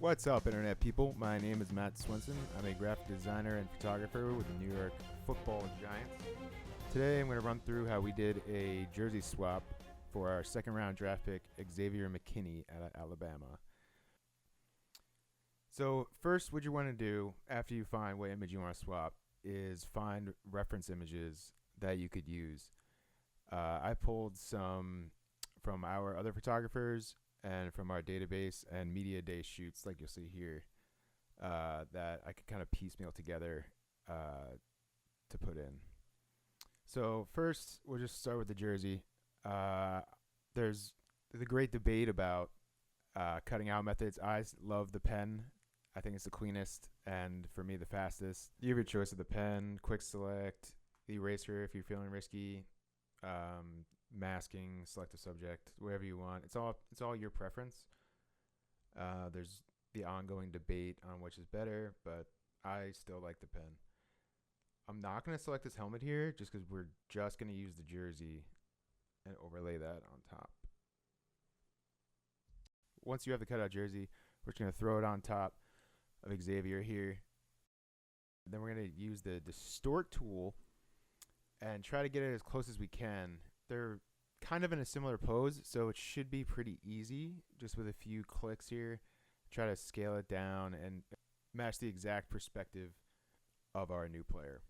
What's up, Internet people? My name is Matt Swenson. I'm a graphic designer and photographer with the New York Football Giants. Today I'm going to run through how we did a jersey swap for our second round draft pick, Xavier McKinney out of Alabama. So first, what you want to do after you find what image you want to swap is find reference images that you could use. I pulled some from our other photographers and from our database and media day shoots, like you'll see here, that I could kind of piecemeal together to put in. So first, we'll just start with the jersey. There's a great debate about cutting out methods. I love the pen. I think it's the cleanest and, for me, the fastest. You have your choice of the pen, quick select, the eraser if you're feeling risky, masking, select a subject, whatever you want. It's all your preference. There's the ongoing debate on which is better, but I still like the pen. I'm not going to select this helmet here just because we're just going to use the jersey and overlay that on top. Once you have the cutout jersey, we're just going to throw it on top of Xavier here. Then we're going to use the distort tool and try to get it as close as we can. They're kind of in a similar pose, so it should be pretty easy just with a few clicks here. Try to scale it down and match the exact perspective of our new player.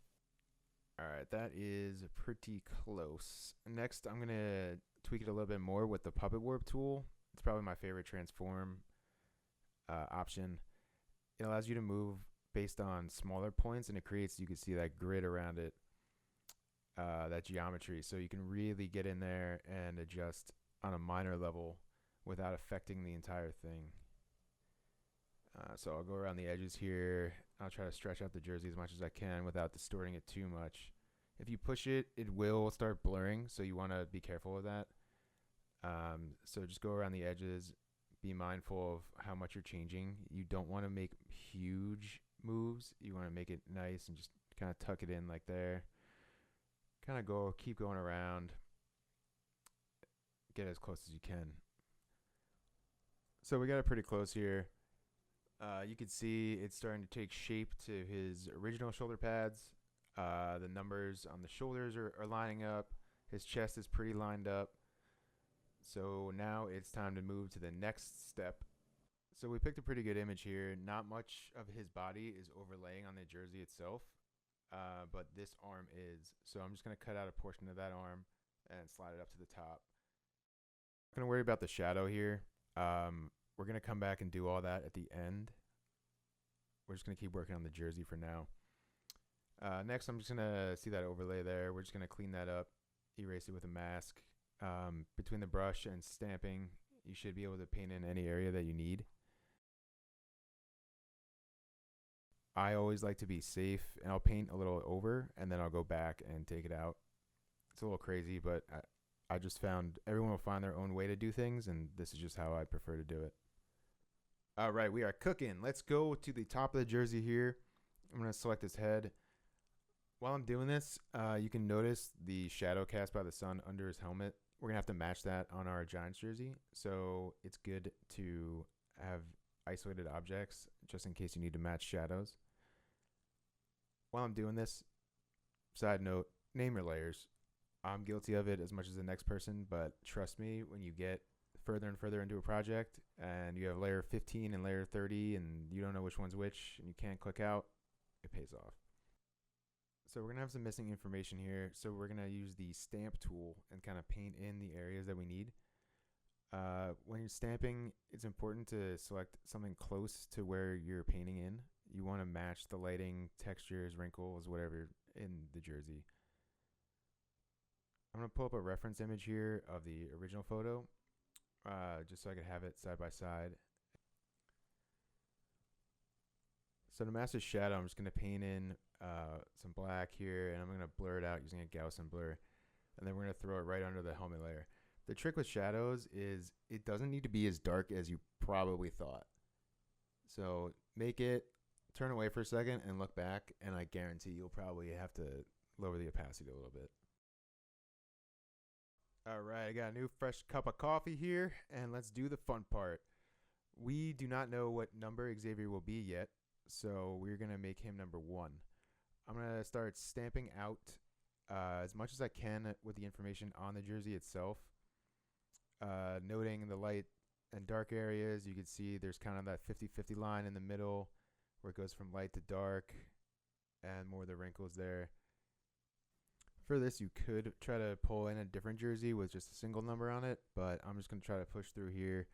All right, that is pretty close. Next, I'm going to tweak it a little bit more with the Puppet Warp tool. It's probably my favorite transform option. It allows you to move based on smaller points, and it creates, you can see that grid around it, that geometry. So you can really get in there and adjust on a minor level without affecting the entire thing. So I'll go around the edges here. I'll try to stretch out the jersey as much as I can without distorting it too much. If you push it, it will start blurring, so you want to be careful of that. So just go around the edges. Be mindful of how much you're changing. You don't want to make huge moves. You want to make it nice and just kind of tuck it in like there. Kind of keep going around. Get as close as you can. So we got it pretty close here. You can see it's starting to take shape to his original shoulder pads. The numbers on the shoulders are lining up. His chest is pretty lined up. So now it's time to move to the next step. So we picked a pretty good image here. Not much of his body is overlaying on the jersey itself, but this arm is. So I'm just going to cut out a portion of that arm and slide it up to the top. I'm going to worry about the shadow here. We're going to come back and do all that at the end. We're just going to keep working on the jersey for now. Next, I'm just going to see that overlay there. We're just going to clean that up, erase it with a mask. Between the brush and stamping, you should be able to paint in any area that you need. I always like to be safe, and I'll paint a little over, and then I'll go back and take it out. It's a little crazy, but I just found everyone will find their own way to do things, and this is just how I prefer to do it. All right, we are cooking. Let's go to the top of the jersey here. I'm going to select his head. While I'm doing this, you can notice the shadow cast by the sun under his helmet. We're going to have to match that on our Giants jersey, so it's good to have isolated objects just in case you need to match shadows. While I'm doing this, side note, name your layers. I'm guilty of it as much as the next person, but trust me, when you get further and further into a project and you have layer 15 and layer 30 and you don't know which one's which and you can't click out, it pays off. So we're going to have some missing information here. So we're going to use the stamp tool and kind of paint in the areas that we need. When you're stamping, it's important to select something close to where you're painting in. You want to match the lighting, textures, wrinkles, whatever in the jersey. I'm going to pull up a reference image here of the original photo, just so I could have it side by side. So to mask the shadow, I'm just going to paint in some black here, and I'm going to blur it out using a Gaussian blur. And then we're going to throw it right under the helmet layer. The trick with shadows is it doesn't need to be as dark as you probably thought. So turn away for a second and look back, and I guarantee you'll probably have to lower the opacity a little bit. All right, I got a new fresh cup of coffee here, and let's do the fun part. We do not know what number Xavier will be yet, so we're going to make him number 1. I'm going to start stamping out as much as I can with the information on the jersey itself. Noting the light and dark areas, you can see there's kind of that 50-50 line in the middle where it goes from light to dark and more of the wrinkles there. For this, you could try to pull in a different jersey with just a single number on it, but I'm just going to try to push through here,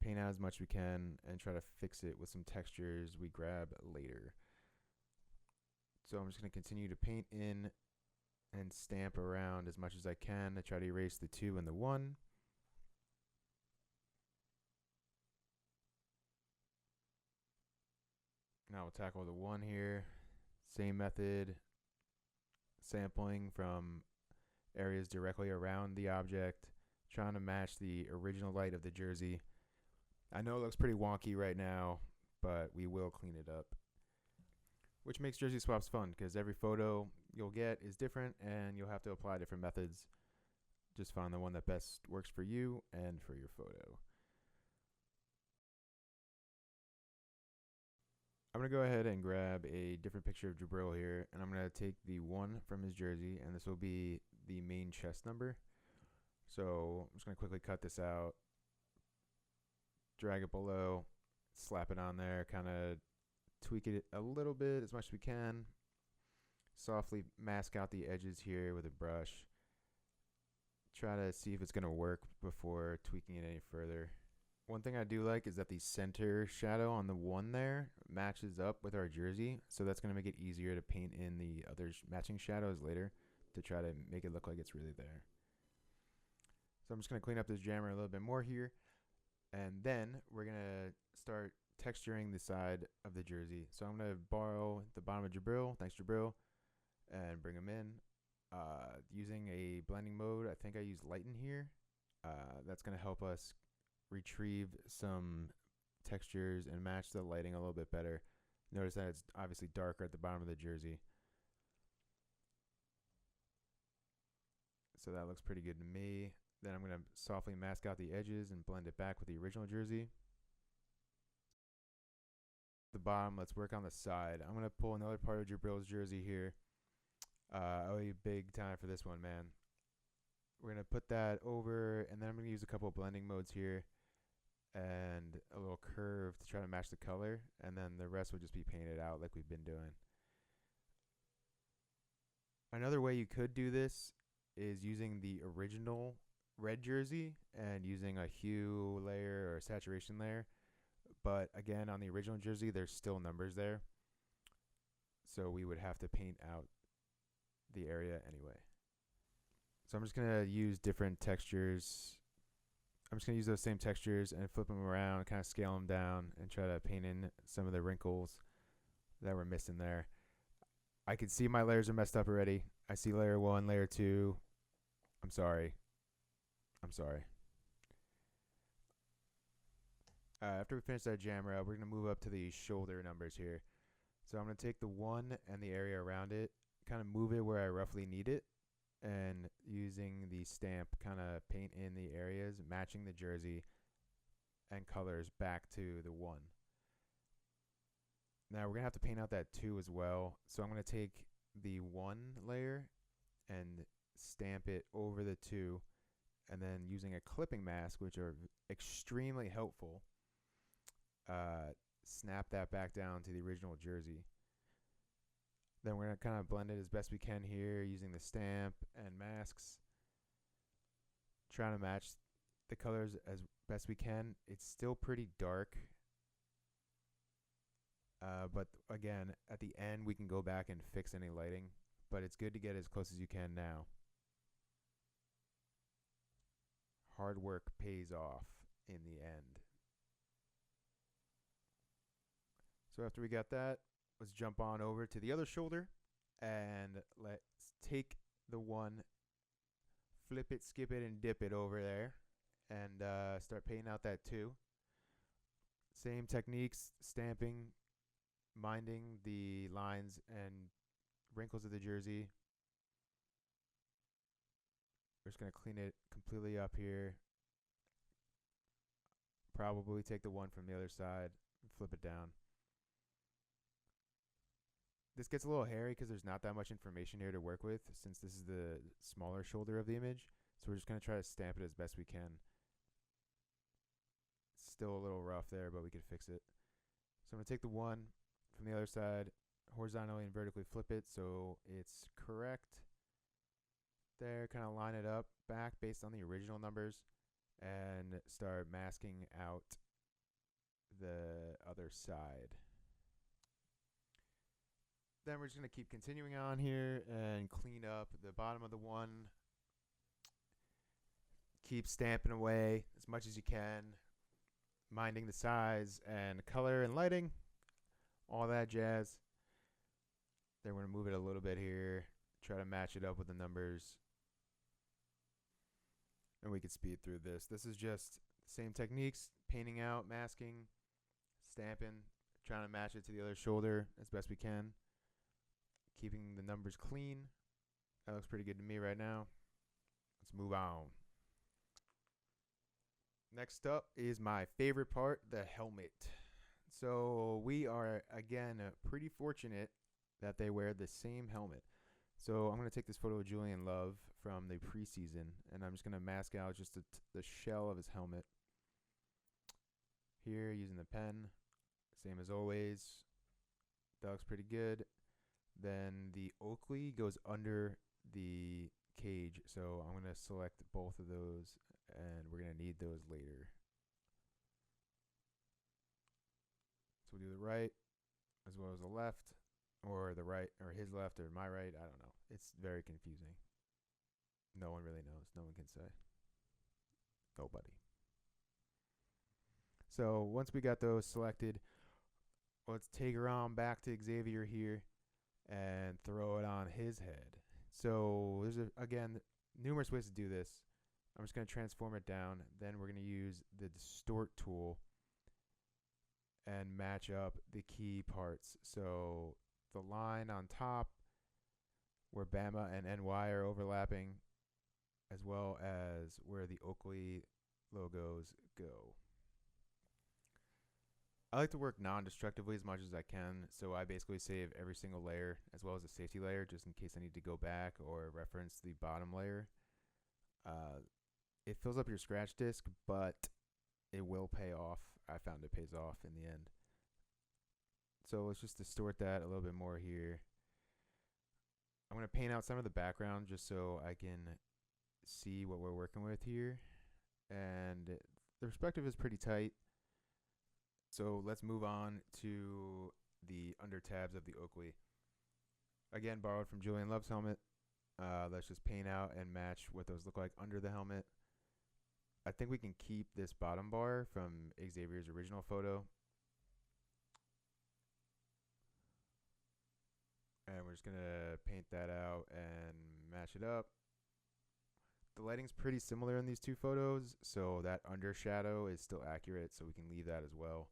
paint out as much as we can, and try to fix it with some textures we grab later. So I'm just going to continue to paint in and stamp around as much as I can to try to erase the 2 and the 1. Now we'll tackle the 1 here. Same method, sampling from areas directly around the object, trying to match the original light of the jersey. I know it looks pretty wonky right now, but we will clean it up. Which makes jersey swaps fun, because every photo you'll get is different and you'll have to apply different methods. Just find the one that best works for you and for your photo. I'm going to go ahead and grab a different picture of Jabril here, and I'm going to take the 1 from his jersey, and this will be the main chest number. So I'm just going to quickly cut this out, drag it below, slap it on there, kind of tweak it a little bit as much as we can, softly mask out the edges here with a brush. Try to see if it's going to work before tweaking it any further. One thing I do like is that the center shadow on the 1 there matches up with our jersey, so that's going to make it easier to paint in the other matching shadows later to try to make it look like it's really there. So I'm just going to clean up this jammer a little bit more here, and then we're going to start texturing the side of the jersey. So I'm going to borrow the bottom of Jabril, thanks Jabril, and bring them in. Using a blending mode, I think I use Lighten here. That's going to help us retrieve some textures and match the lighting a little bit better. Notice that it's obviously darker at the bottom of the jersey. So that looks pretty good to me. Then I'm going to softly mask out the edges and blend it back with the original jersey. The bottom, let's work on the side. I'm going to pull another part of Jabril's jersey here. I owe you big time for this one, man. We're going to put that over, and then I'm going to use a couple of blending modes here and a little curve to try to match the color, and then the rest will just be painted out like we've been doing. Another way you could do this is using the original red jersey and using a hue layer or a saturation layer, but again, on the original jersey there's still numbers there, so we would have to paint out the area anyway. So I'm just going to use different textures. I'm just going to use those same textures and flip them around, kind of scale them down, and try to paint in some of the wrinkles that were missing there. I can see my layers are messed up already. I see layer 1, layer 2. I'm sorry. After we finish that jammer, we're going to move up to the shoulder numbers here. So I'm going to take the 1 and the area around it, kind of move it where I roughly need it, and using the stamp kind of paint in the areas matching the jersey and colors back to the 1. Now we're gonna have to paint out that 2 as well, so I'm gonna take the 1 layer and stamp it over the 2, and then using a clipping mask, which are extremely helpful, snap that back down to the original jersey. Then we're going to kind of blend it as best we can here using the stamp and masks. Trying to match the colors as best we can. It's still pretty dark. But again, at the end we can go back and fix any lighting. But it's good to get as close as you can now. Hard work pays off in the end. So after we got that, let's jump on over to the other shoulder, and let's take the 1, flip it, skip it, and dip it over there, and start painting out that 2. Same techniques, stamping, minding the lines and wrinkles of the jersey. We're just going to clean it completely up here. probably take the one from the other side and flip it down. This gets a little hairy because there's not that much information here to work with since this is the smaller shoulder of the image. So we're just going to try to stamp it as best we can. It's still a little rough there, but we can fix it. So I'm going to take the one from the other side, horizontally and vertically flip it so it's correct. There, kind of line it up back based on the original numbers and start masking out the other side. Then we're just going to keep continuing on here and clean up the bottom of the one. Keep stamping away as much as you can, minding the size and color and lighting, all that jazz. Then we're going to move it a little bit here, try to match it up with the numbers. And we can speed through this. This is just the same techniques, painting out, masking, stamping, trying to match it to the other shoulder as best we can. Keeping the numbers clean. That looks pretty good to me right now. Let's move on. Next up is my favorite part, the helmet. So we are, again, pretty fortunate that they wear the same helmet. So I'm going to take this photo of Julian Love from the preseason, and I'm just going to mask out just the shell of his helmet. Here, using the pen, same as always. That looks pretty good. Then the Oakley goes under the cage, so I'm going to select both of those, and we're going to need those later. So we'll do the right as well as the left, or the right, or his left, or my right. I don't know. It's very confusing. No one really knows. No one can say. Nobody. So once we got those selected, let's take her on back to Xavier here and throw it on his head. So there's, again, numerous ways to do this. I'm just going to transform it down. Then we're going to use the distort tool and match up the key parts. So the line on top where Bama and NY are overlapping, as well as where the Oakley logos go. I like to work non-destructively as much as I can, so I basically save every single layer as well as the safety layer just in case I need to go back or reference the bottom layer. It fills up your scratch disk, but it will pay off. I found it pays off in the end. So let's just distort that a little bit more here. I'm going to paint out some of the background just so I can see what we're working with here. And the perspective is pretty tight. So let's move on to the under tabs of the Oakley. Again, borrowed from Julian Love's helmet. Let's just paint out and match what those look like under the helmet. I think we can keep this bottom bar from Xavier's original photo. And we're just going to paint that out and match it up. The lighting's pretty similar in these two photos, so that under shadow is still accurate, so we can leave that as well.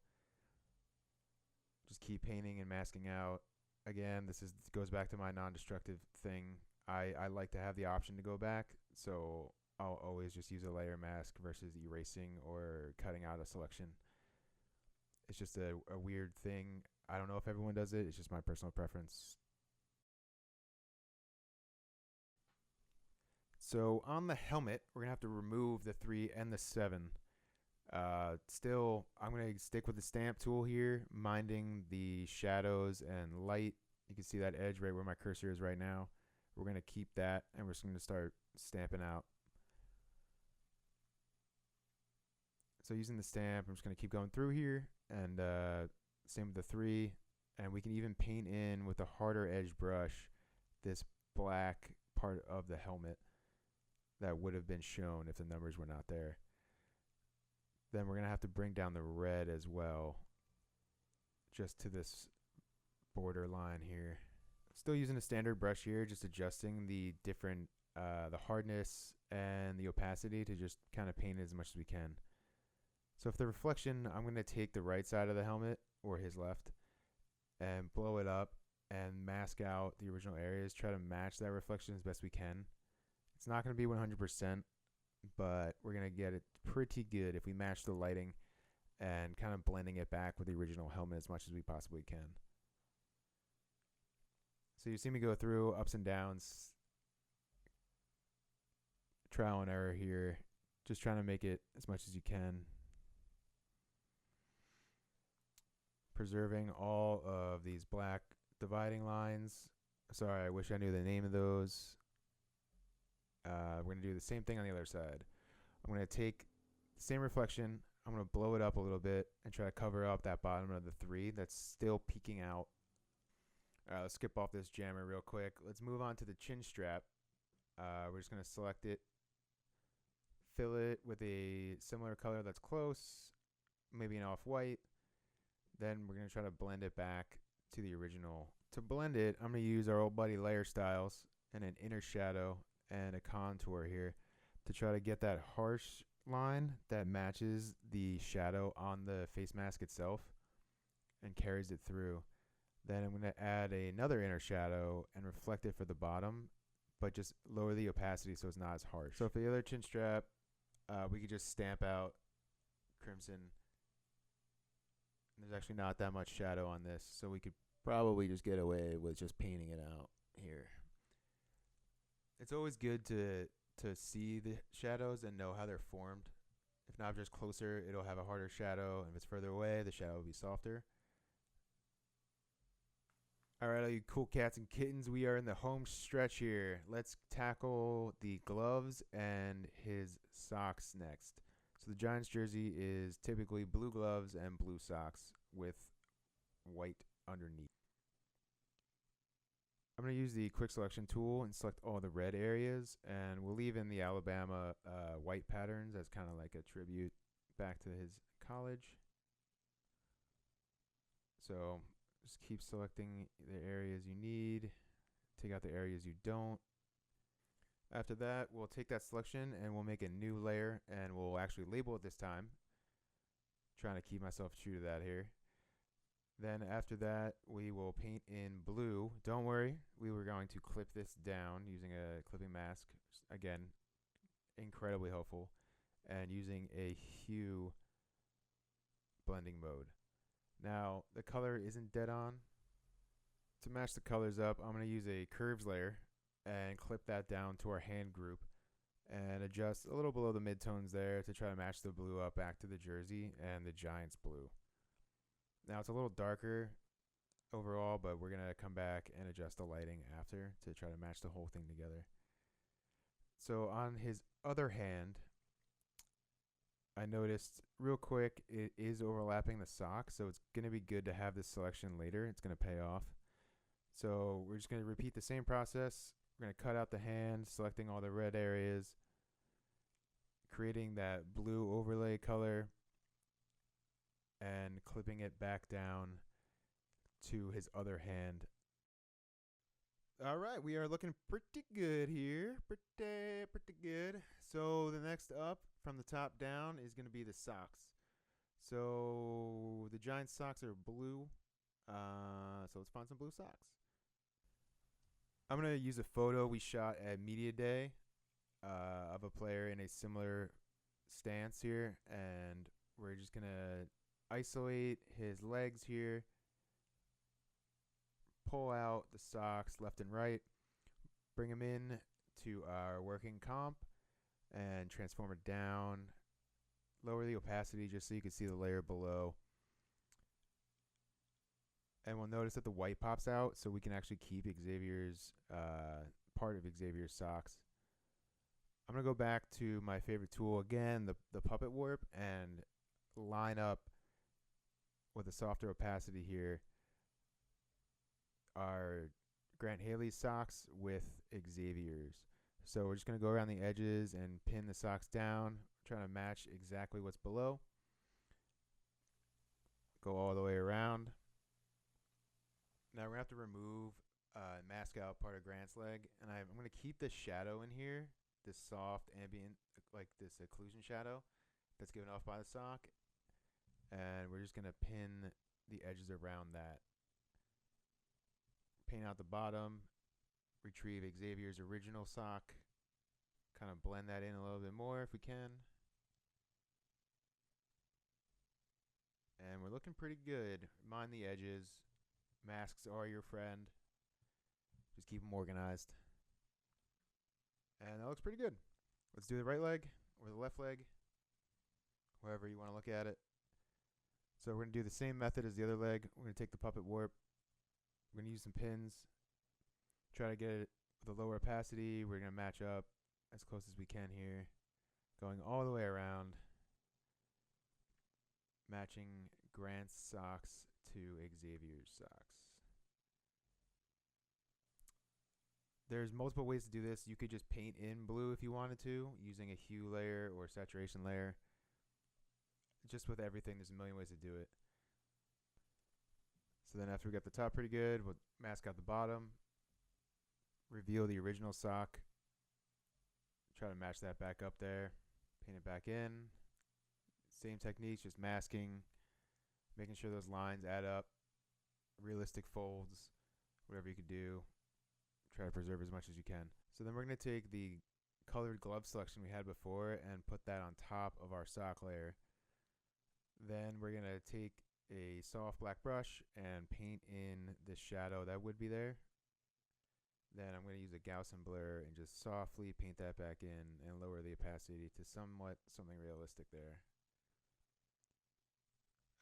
Just keep painting and masking out. Again, this goes back to my non-destructive thing. I like to have the option to go back, so I'll always just use a layer mask versus erasing or cutting out a selection. It's just a weird thing. I don't know if everyone does it. It's just my personal preference. So on the helmet, we're going to have to remove the 3 and the 7. Still, I'm going to stick with the stamp tool here, minding the shadows and light. You can see that edge right where my cursor is right now. We're going to keep that, and we're just going to start stamping out. So using the stamp, I'm just going to keep going through here, and same with the 3. And we can even paint in with a harder edge brush this black part of the helmet that would have been shown if the numbers were not there. Then we're going to have to bring down the red as well, just to this border line here. Still using a standard brush here, just adjusting the different, the hardness and the opacity to just kind of paint it as much as we can. So if the reflection, I'm going to take the right side of the helmet, or his left, and blow it up and mask out the original areas, try to match that reflection as best we can. It's not going to be 100%, but we're going to get it pretty good if we match the lighting and kind of blending it back with the original helmet as much as we possibly can. So you see me go through ups and downs, trial and error here, just trying to make it as much as you can, preserving all of these black dividing lines. Sorry, I wish I knew the name of those. We're going to do the same thing on the other side. I'm going to take the same reflection, I'm going to blow it up a little bit and try to cover up that bottom of the 3 that's still peeking out. Let's skip off this jammer real quick. Let's move on to the chin strap. We're just going to select it, fill it with a similar color that's close, maybe an off-white. Then we're going to try to blend it back to the original. To blend it, I'm going to use our old buddy Layer Styles and an inner shadow and a contour here to try to get that harsh line that matches the shadow on the face mask itself and carries it through. Then I'm going to add another inner shadow and reflect it for the bottom, but just lower the opacity so it's not as harsh. So for the other chin strap, we could just stamp out crimson. There's actually not that much shadow on this, so we could probably just get away with just painting it out here. It's always good to see the shadows and know how they're formed. If an object's closer, it'll have a harder shadow, and if it's further away, the shadow will be softer. Alright, all you cool cats and kittens, we are in the home stretch here. Let's tackle the gloves and his socks next. So the Giants jersey is typically blue gloves and blue socks with white underneath. I'm going to use the quick selection tool and select all the red areas, and we'll leave in the Alabama white patterns as kind of like a tribute back to his college. So just keep selecting the areas you need, take out the areas you don't. After that, we'll take that selection and we'll make a new layer, and we'll actually label it this time. Trying to keep myself true to that here. Then after that, we will paint in blue. Don't worry, we were going to clip this down using a clipping mask. Again, incredibly helpful. And using a hue blending mode. Now, the color isn't dead on. To match the colors up, I'm going to use a curves layer and clip that down to our hand group and adjust a little below the midtones there to try to match the blue up back to the jersey and the Giants blue. Now it's a little darker overall, but we're going to come back and adjust the lighting after to try to match the whole thing together. So on his other hand, I noticed real quick it is overlapping the sock, so it's going to be good to have this selection later. It's going to pay off. So we're just going to repeat the same process. We're going to cut out the hand, selecting all the red areas, creating that blue overlay color, and clipping it back down to his other hand. All right, we are looking pretty good here. Pretty good. So the next up from the top down is going to be the socks. So the Giants socks are blue. So let's find some blue socks. I'm going to use a photo we shot at Media Day of a player in a similar stance here. And we're just going to isolate his legs here. Pull out the socks left and right. Bring them in to our working comp and transform it down. Lower the opacity just so you can see the layer below. And we'll notice that the white pops out, so we can actually keep Xavier's part of Xavier's socks. I'm going to go back to my favorite tool again, the puppet warp, and line up with a softer opacity here our Grant Haley's socks with Xavier's. So we're just going to go around the edges and pin the socks down, trying to match exactly what's below. Go all the way around. Now we're going to have to remove and mask out part of Grant's leg. And I'm going to keep this shadow in here, this soft ambient, like this occlusion shadow that's given off by the sock. And we're just going to pin the edges around that. Paint out the bottom, retrieve Xavier's original sock, kind of blend that in a little bit more if we can. And we're looking pretty good. Mind the edges. Masks are your friend. Just keep them organized. And that looks pretty good. Let's do the right leg or the left leg, however you want to look at it. So we're going to do the same method as the other leg. We're going to take the puppet warp. We're going to use some pins. Try to get it with a lower opacity. We're going to match up as close as we can here. Going all the way around. Matching Grant's socks to Xavier's socks. There's multiple ways to do this. You could just paint in blue if you wanted to, using a hue layer or saturation layer. Just with everything, there's a million ways to do it. So then after we got the top pretty good, we'll mask out the bottom. Reveal the original sock. Try to match that back up there. Paint it back in. Same techniques, just masking. Making sure those lines add up. Realistic folds. Whatever you could do. Try to preserve as much as you can. So then we're going to take the colored glove selection we had before and put that on top of our sock layer. Then we're going to take a soft black brush and paint in the shadow that would be there. Then I'm going to use a Gaussian blur and just softly paint that back in and lower the opacity to somewhat something realistic there.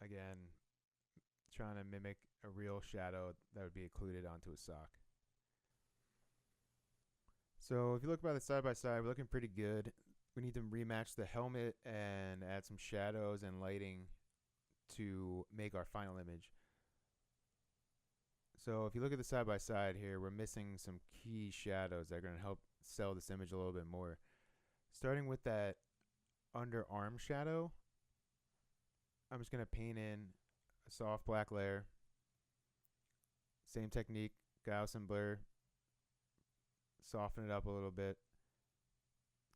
Again, trying to mimic a real shadow that would be occluded onto a sock. So if you look by the side by side, we're looking pretty good. We need to rematch the helmet and add some shadows and lighting to make our final image. So if you look at the side by side here, we're missing some key shadows that are going to help sell this image a little bit more. Starting with that underarm shadow, I'm just going to paint in a soft black layer. Same technique, Gaussian blur. Soften it up a little bit.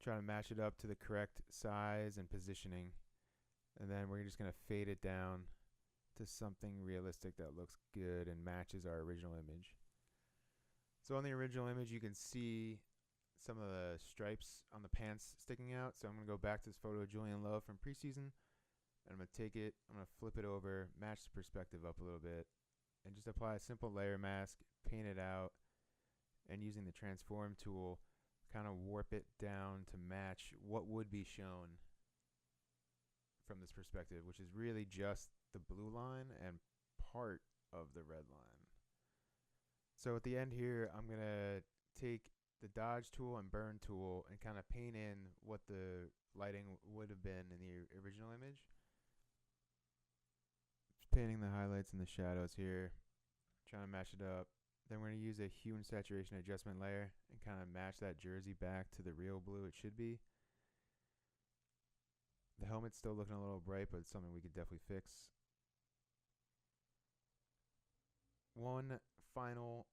Try to match it up to the correct size and positioning. And then we're just going to fade it down to something realistic that looks good and matches our original image. So on the original image, you can see some of the stripes on the pants sticking out. So I'm going to go back to this photo of Julian Love from preseason. And I'm going to take it, I'm going to flip it over, match the perspective up a little bit, and just apply a simple layer mask, paint it out, and using the transform tool, kind of warp it down to match what would be shown from this perspective, which is really just the blue line and part of the red line. So at the end here, I'm going to take the dodge tool and burn tool and kind of paint in what the lighting would have been in the original image. Just painting the highlights and the shadows here, trying to match it up. Then we're going to use a hue and saturation adjustment layer and kind of match that jersey back to the real blue it should be. The helmet's still looking a little bright, but it's something we could definitely fix. One final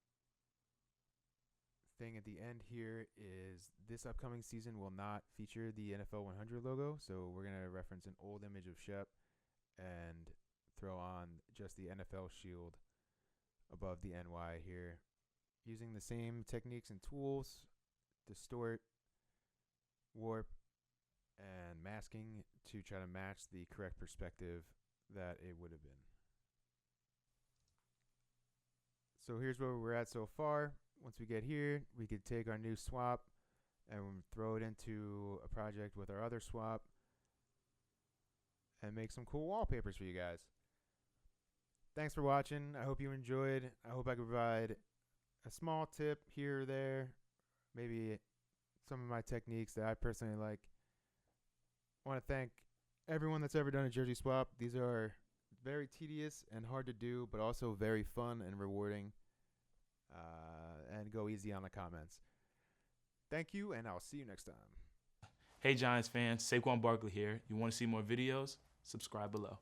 thing at the end here is this upcoming season will not feature the NFL 100 logo, so we're going to reference an old image of Shep and throw on just the NFL shield above the NY here, using the same techniques and tools, distort, warp, and masking to try to match the correct perspective that it would have been. So here's where we're at so far. Once we get here, we could take our new swap and throw it into a project with our other swap and make some cool wallpapers for you guys. Thanks for watching. I hope you enjoyed. I hope I could provide a small tip here or there, maybe some of my techniques that I personally like. I want to thank everyone that's ever done a jersey swap. These are very tedious and hard to do, but also very fun and rewarding. And go easy on the comments. Thank you, and I'll see you next time. Hey Giants fans, Saquon Barkley here. You want to see more videos? Subscribe below.